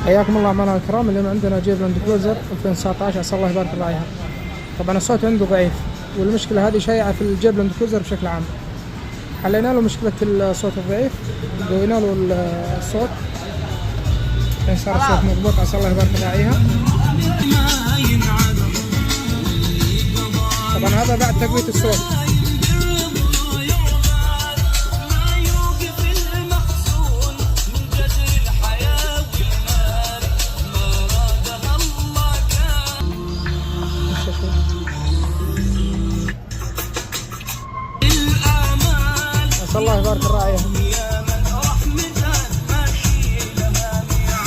حياكم الله معنا الكرام. اليوم عندنا جيب لاند كروزر 2019، عسى الله يبارك الراعيها. طبعا الصوت عنده ضعيف، والمشكلة هذه شائعة في الجيب لاند كروزر بشكل عام. حلينا له مشكلة الصوت الضعيف، قوينا له الصوت يعني صار الصوت مضبوط، عسى الله يبارك الراعيها. طبعا هذا بعد تقوية الصوت. عسى الله يبارك الراعيها.